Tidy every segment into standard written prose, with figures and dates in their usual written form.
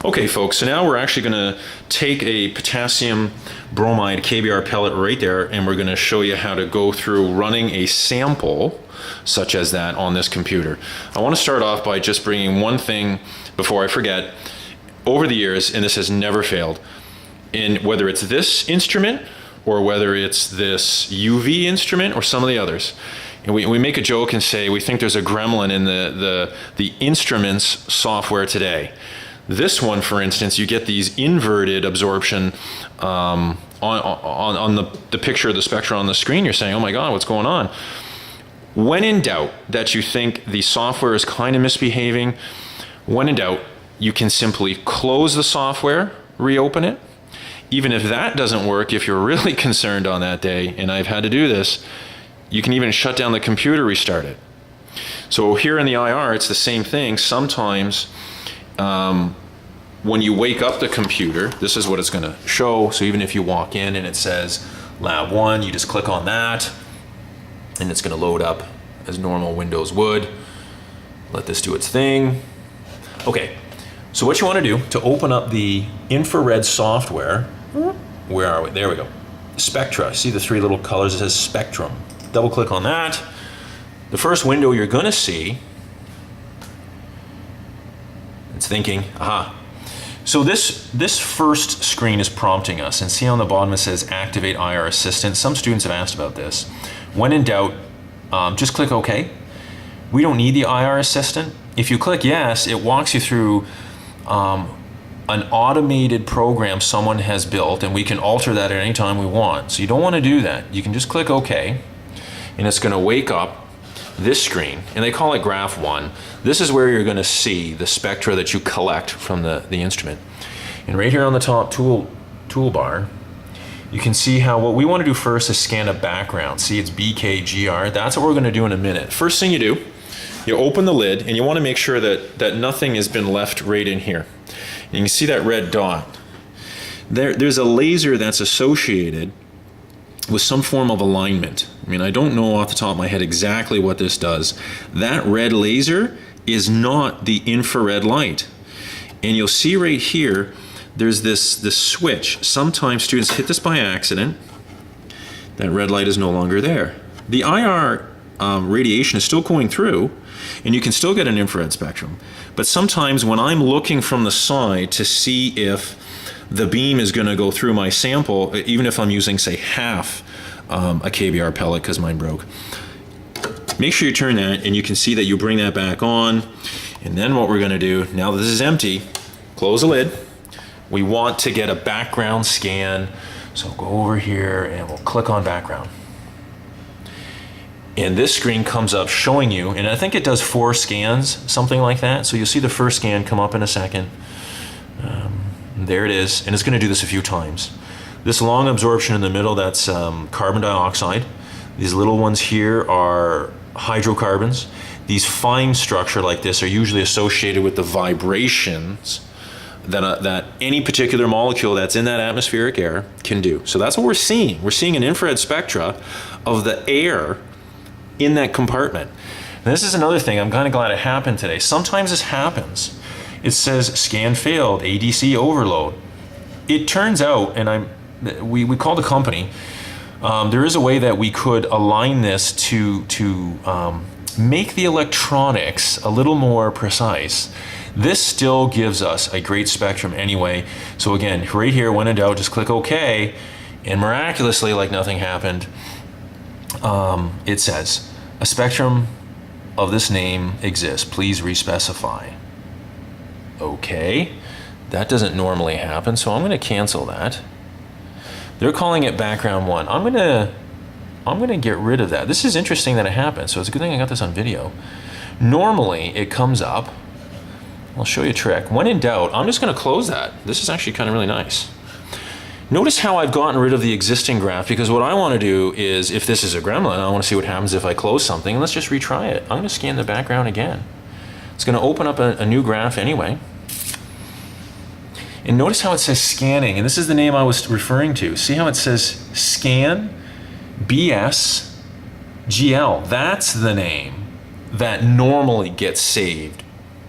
Okay folks, so now we're actually going to take a potassium bromide KBR pellet right there, and we're going to show you how to go through running a sample such as that on this computer. I want to start off by just bringing one thing before I forget. Over the years, and this has never failed, in whether it's this instrument or whether it's this UV instrument or some of the others, and we make a joke and say we think there's a gremlin in the instruments software today. This one, for instance, you get these inverted absorption on the picture of the spectra on the screen. You're saying, oh my God, what's going on? When in doubt that you think the software is kind of misbehaving, when in doubt, you can simply close the software, reopen it. Even if that doesn't work, if you're really concerned on that day, and I've had to do this, you can even shut down the computer, restart it. So here in the IR, it's the same thing. Sometimes when you wake up the computer, this is what it's going to show. So even if you walk in and it says lab 1, you just click on that and it's going to load up as normal Windows would. Let this do its thing. Okay, so what you want to do to open up the infrared software, where are we? There we go. Spectra, see the three little colors? It says Spectrum. Double click on that. The first window you're going to see, it's thinking, aha. So this first screen is prompting us, and see on the bottom it says Activate IR Assistant. Some students have asked about this. When in doubt, just click OK. We don't need the IR Assistant. If you click yes, it walks you through an automated program someone has built, and we can alter that at any time we want. So you don't want to do that. You can just click OK, and it's going to wake up this screen, and they call it graph 1. This is where you're going to see the spectra that you collect from the instrument. And right here on the top toolbar, you can see how what we want to do first is scan a background. See, it's BKGR. That's what we're going to do in a minute. First thing you do, you open the lid, and you want to make sure that nothing has been left right in here. And you can see that red dot. There's a laser that's associated with some form of alignment. I mean, I don't know off the top of my head exactly what this does. That red laser is not the infrared light. And you'll see right here, there's this switch. Sometimes students hit this by accident. That red light is no longer there. The IR radiation is still going through, and you can still get an infrared spectrum. But sometimes when I'm looking from the side to see if the beam is going to go through my sample, even if I'm using, say, half a KBR pellet because mine broke, make sure you turn that, and you can see that you bring that back on. And then what we're going to do, now that this is empty, close the lid. We want to get a background scan. So go over here and we'll click on background. And this screen comes up showing you, and I think it does 4 scans, something like that. So you'll see the first scan come up in a second. There it is, and it's going to do this a few times. This long absorption in the middle, that's carbon dioxide. These little ones here are hydrocarbons. These fine structure like this are usually associated with the vibrations that any particular molecule that's in that atmospheric air can do. So that's what we're seeing. We're seeing an infrared spectra of the air in that compartment. And this is another thing, I'm kind of glad it happened today. Sometimes this happens. It says scan failed, ADC overload. It turns out, and we called the company, there is a way that we could align this to make the electronics a little more precise. This still gives us a great spectrum anyway. So again, right here, when in doubt, just click OK, and miraculously, like nothing happened, it says, a spectrum of this name exists. Please respecify. Okay, that doesn't normally happen, so I'm going to cancel that. They're calling it background 1. I'm going to get rid of that. This is interesting that it happened, so it's a good thing I got this on video. Normally, it comes up. I'll show you a trick. When in doubt, I'm just going to close that. This is actually kind of really nice. Notice how I've gotten rid of the existing graph, because what I want to do is, if this is a gremlin, I want to see what happens if I close something. Let's just retry it. I'm going to scan the background again. It's going to open up a new graph anyway. And notice how it says scanning, and this is the name I was referring to. See how it says scan BS GL. That's the name that normally gets saved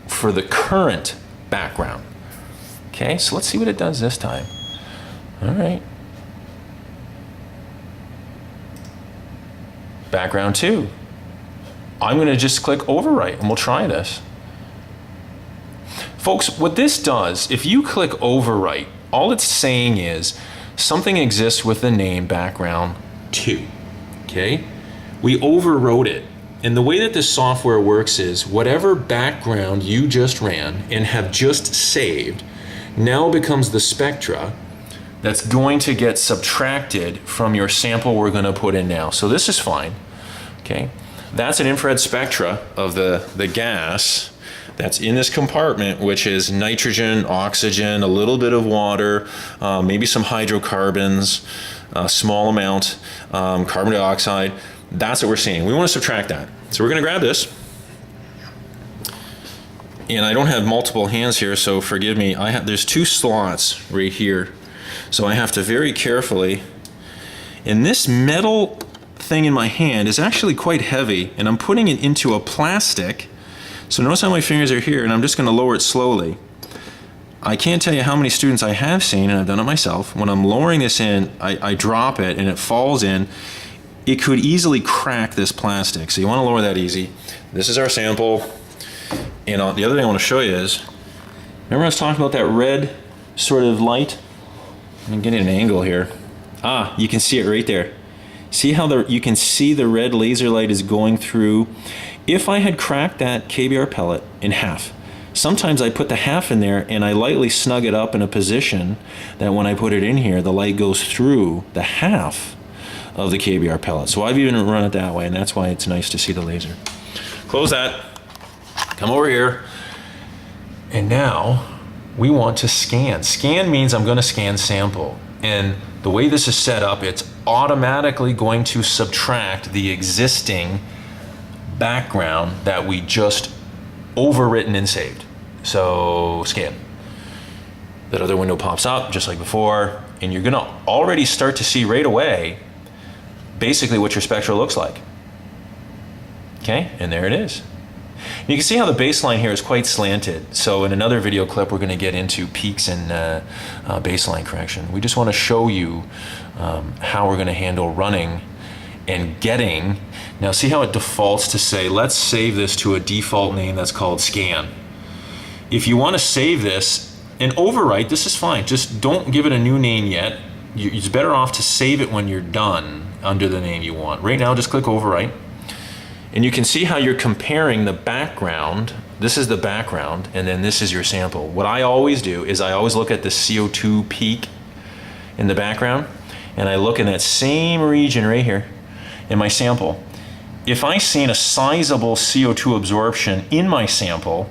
for the current background. Okay, so let's see what it does this time. All right. Background 2. I'm going to just click overwrite and we'll try this. Folks, what this does, if you click overwrite, all it's saying is something exists with the name background 2. Okay? We overwrote it. And the way that this software works is whatever background you just ran and have just saved now becomes the spectra that's going to get subtracted from your sample we're going to put in now. So this is fine. Okay? That's an infrared spectra of the gas that's in this compartment, which is nitrogen, oxygen, a little bit of water, maybe some hydrocarbons, a small amount, carbon dioxide. That's what we're seeing. We want to subtract that. So we're going to grab this. And I don't have multiple hands here, so forgive me. There's 2 slots right here. So I have to very carefully, and this metal thing in my hand is actually quite heavy, and I'm putting it into a plastic. So notice how my fingers are here, and I'm just going to lower it slowly. I can't tell you how many students I have seen, and I've done it myself, when I'm lowering this in, I drop it and it falls in. It could easily crack this plastic, so you want to lower that easy. This is our sample, and the other thing I want to show you is, remember I was talking about that red sort of light? I'm getting an angle here. Ah, you can see it right there. See how you can see the red laser light is going through. If I had cracked that KBR pellet in half, sometimes I put the half in there and I lightly snug it up in a position that when I put it in here, the light goes through the half of the KBR pellet. So I've even run it that way, and that's why it's nice to see the laser. Close that, come over here, and now we want to scan. Scan means I'm going to scan sample, and the way this is set up, it's automatically going to subtract the existing background that we just overwritten and saved. So scan. That other window pops up just like before, and you're going to already start to see right away basically what your spectra looks like. Okay, and there it is. You can see how the baseline here is quite slanted. So in another video clip, we're going to get into peaks and baseline correction. We just want to show you how we're going to handle running and getting. Now see how it defaults to say, let's save this to a default name that's called scan. If you want to save this and overwrite, this is fine. Just don't give it a new name yet. It's better off to save it when you're done under the name you want. Right now, just click overwrite. And you can see how you're comparing the background. This is the background, and then this is your sample. What I always do is I always look at the CO2 peak in the background, and I look in that same region right here in my sample. If I see a sizable CO2 absorption in my sample,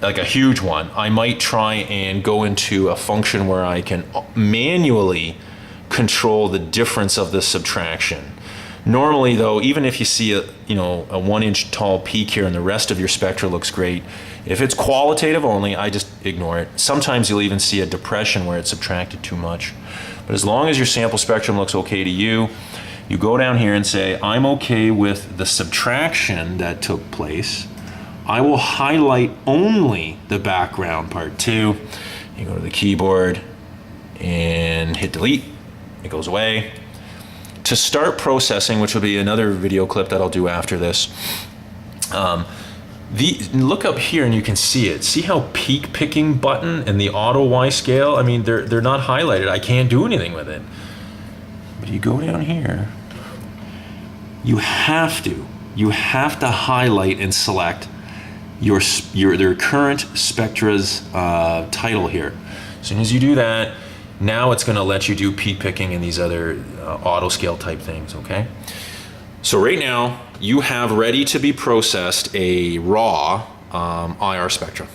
like a huge one, I might try and go into a function where I can manually control the difference of the subtraction. Normally though, even if you see a 1 inch tall peak here and the rest of your spectra looks great, if it's qualitative only, I just ignore it. Sometimes you'll even see a depression where it's subtracted too much. But as long as your sample spectrum looks okay to you, you go down here and say, I'm okay with the subtraction that took place. I will highlight only the background part 2. You go to the keyboard and hit delete. It goes away. To start processing, which will be another video clip that I'll do after this, look up here and you can see it. See how peak picking button and the auto Y scale, I mean, they're not highlighted. I can't do anything with it. But you go down here, you have to highlight and select their current spectra's title here. As soon as you do that, now it's going to let you do peak picking and these other auto scale type things, okay? So right now, you have ready to be processed a raw IR spectrum.